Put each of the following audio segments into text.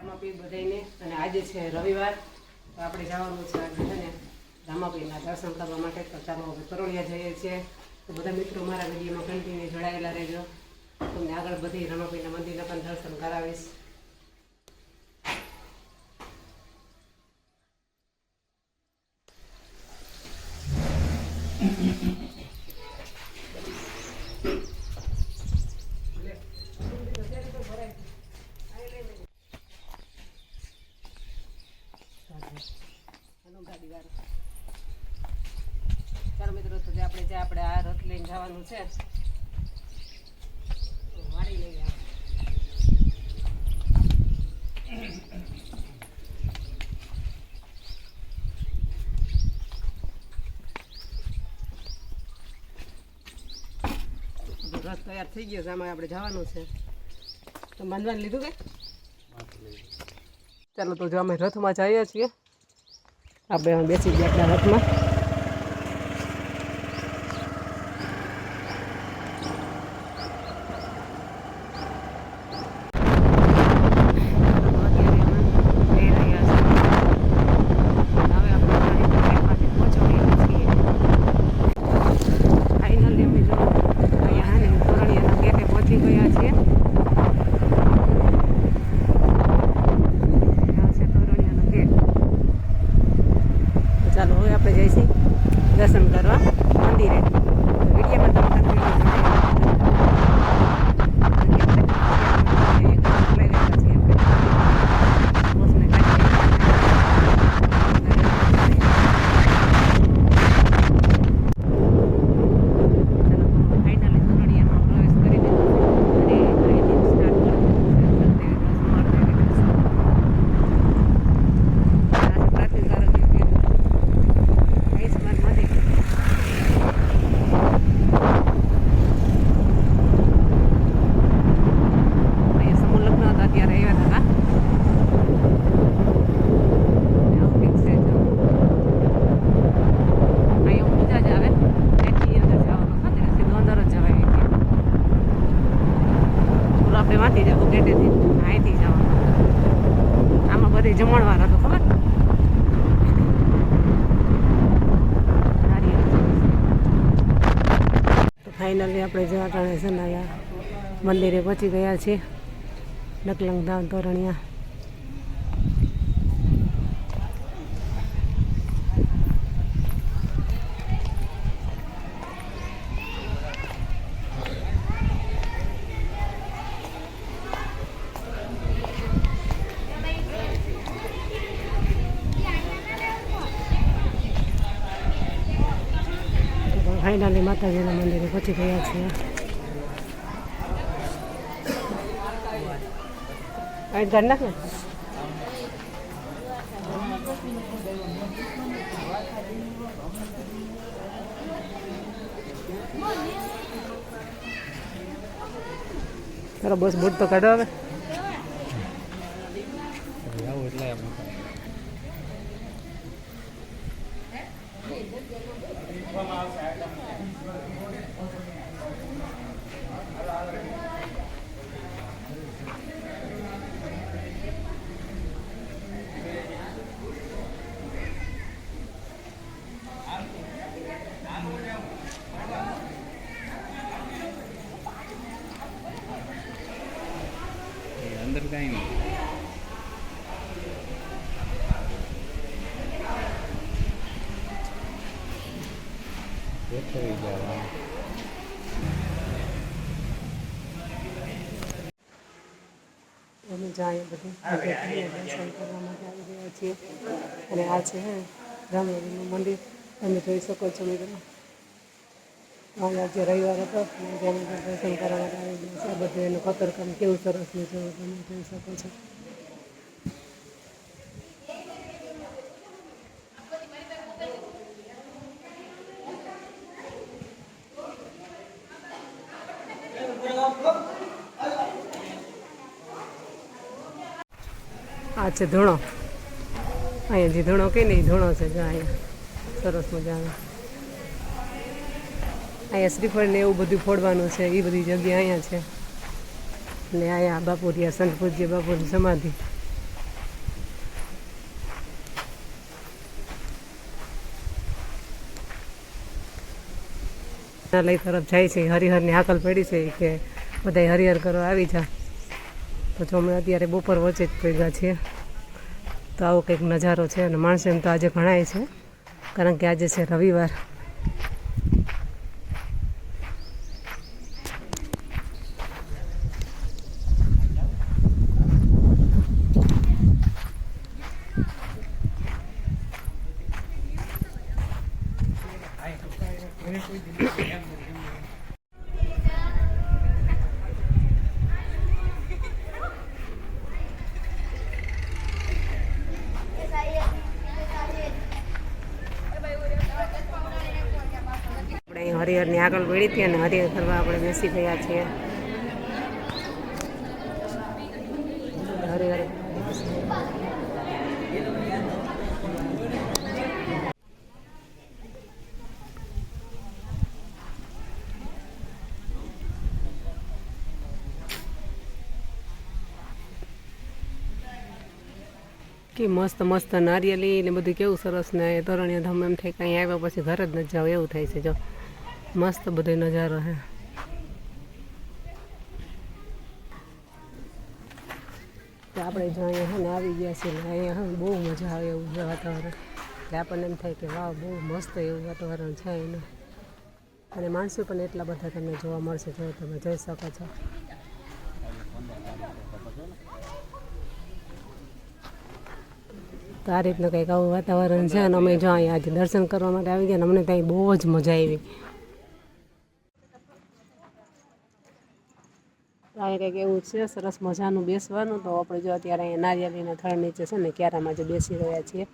રામાપીર બધાને અને આજે છે રવિવાર તો આપણે જવાનું છે આજે છે ને રામાપીરના દર્શન કરવા માટે તો ચાલો હવે કરોડિયા જઈએ છીએ તો બધા મિત્રો મારા વિડીયોમાં કન્ટિન્યુ જોડાયેલા રહેજો તમને આગળ બધી રામાપીરના મંદિરના પણ દર્શન કરાવીશ ચાલો મિત્રો તો આપણે આ રથ લઈને જવાનું છે વાળી લઈ રથ તૈયાર થઈ ગયો છે આમાં આપણે જવાનું છે તો બાંધવાનું લીધું કે ચાલો તો જો અમે રથમાં જઈએ છીએ આપણે બેસી ગયા આપણા રથમાં ચાલો હવે આપણે જઈશું દર્શન કરવા મંદિરે વિડીયોમાં તમે માંથી જવું ગેટેથી અહીંથી જવાનું આમાં બધી જમણવાર હતો ખબર તો ફાઇનલી આપણે જવા ટાણે સનાયા મંદિરે પહોંચી ગયા છીએ નકલંગ ધામ તોરણિયા ફાઇનલી માતાજીના મંદિરે પહોંચી ગયા છીએ અહીં ઘર નાખ ને ચાલો બસ બૂટ તો કાઢો હવે अंदर कहीं नहीं અમે જાય બધું દર્શન કરવા માટે આવી ગયા છીએ અને આ છે રામદેવનું મંદિર તમે જોઈ શકો છો મિત્રો આજે રવિવાર હતો જેને દર્શન કરવા માટે આવી ગયા છે બધું એનું ખતરકામ કેવું સરસ નીચે તમે જોઈ શકો છો આ છે ધૂણો અહીંયા જે ધૂણો કે ને એ ધૂણો છે જો અહીંયા સરસ મજાનો અહીંયા શ્રીફળ ને એવું બધું ફોડવાનું છે એ બધી જગ્યા અહીંયા છે અને અહીંયા બાપુરિયા સંત પૂજ્ય બાપુની સમાધિ લઈ તરફ જાય છે હરિહરની હાકલ પડી છે કે બધા હરિહર કરવા આવી જા. તો જો અમે અત્યારે બપોર વચ્ચે જ ભેગા છીએ. તો આવો કંઈક નજારો છે અને માણસો એમ તો આજે ઘણાય છે કારણ કે આજે છે રવિવાર. હરિહરની આગળ વળી હતી અને હરિહર કરવા આપણે બેસી ગયા છીએ. હરિહર કે મસ્ત મસ્ત નારિયેલી ને બધું કેવું સરસ ને તોરણીયા ધામ એમ થાય કંઈ આવ્યા પછી ઘર જ ન જાવ એવું થાય છે. જો મસ્ત બધો નજારો છે. તો આપણે જો અહીંયા છે ને આવી ગયા છીએ ને અહીંયા હા બહુ મજા આવે એવું છે વાતાવરણ. એટલે આપણને એમ થાય કે વાહ બહુ મસ્ત એવું વાતાવરણ છે એનું. અને માણસો પણ એટલા બધા તમને જોવા મળશે જો તમે જોઈ શકો છો. તો આ રીતનું કંઈક આવું વાતાવરણ છે અને અમે જો અહીંયા આજે દર્શન કરવા માટે આવી ગયા ને અમને ત્યાં બહુ જ મજા આવી. અહીં કંઈક એવું છે સરસ મજાનું બેસવાનું. તો આપણે જો અત્યારે અહીંયા નારિયેળીના થડ નીચે છે ને ક્યારામાં જે બેસી રહ્યા છીએ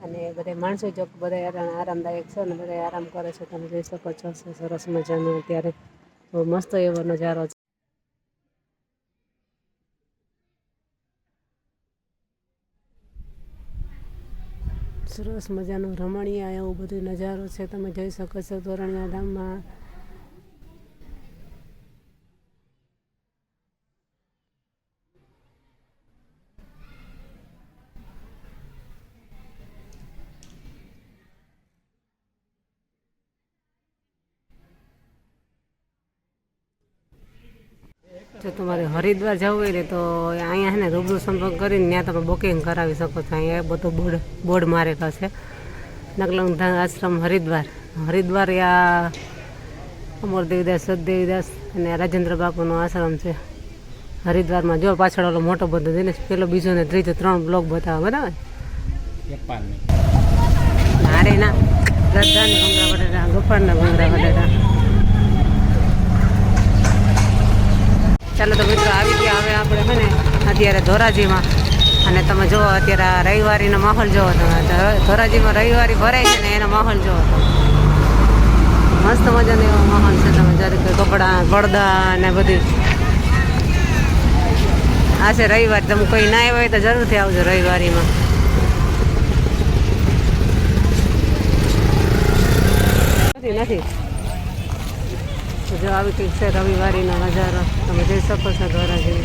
અને બધા માણસો જો બધા આરામદાયક છે ને બધા આરામ કરે છે. તમે જોઈ શકો છો સરસ મજાનું અત્યારે બહુ મસ્ત એવો નજારો છે. સરસ મજાનું રમણીય એવું બધું નજારો છે. તમે જોઈ શકો છો તોરણીયા ધામમાં. જો તમારે હરિદ્વાર જવું હોય ને તો અહીંયા છે ને રૂબરૂ સંપર્ક કરીને ત્યાં તમે બુકિંગ કરાવી શકો છો. અહીંયા બધું બોર્ડ મારેલા છે નકલંગ આશ્રમ હરિદ્વાર. હરિદ્વાર યા અમર દેવીદાસ સદદેવીદાસ અને રાજેન્દ્ર બાપુનો આશ્રમ છે હરિદ્વારમાં. જો પાછળ ઓલો મોટો બધો છે ને પેલો બીજો ને ત્રીજો 3 બ્લોક બતાવે બરાબર. નારેના ગરદાની ભૂંગરા બટેટા ગોપાળના ભૂંગરા બટેટા. ચાલો તો મિત્રો આવી ગયા હવે આપણે છે ને અત્યારે ધોરાજીમાં. અને તમે જુઓ અત્યારે રવિવારીનો માહોલ જુઓ તમે. ધોરાજીમાં રવિવારી ભરાય છે ને એનો માહોલ જુઓ તમે. મસ્ત મજાનો એવો માહોલ છે. તમે જ્યારે કે કપડાં પડદા ને બધી. આ છે રવિવાર. તમે કોઈ ના આવ્યા હોય તો જરૂરથી આવજો રવિવારીમાં. નથી જો આવી કંઈક છે રવિવારીનો નજારો. તમે જોઈ શકો છો ધોરાજી.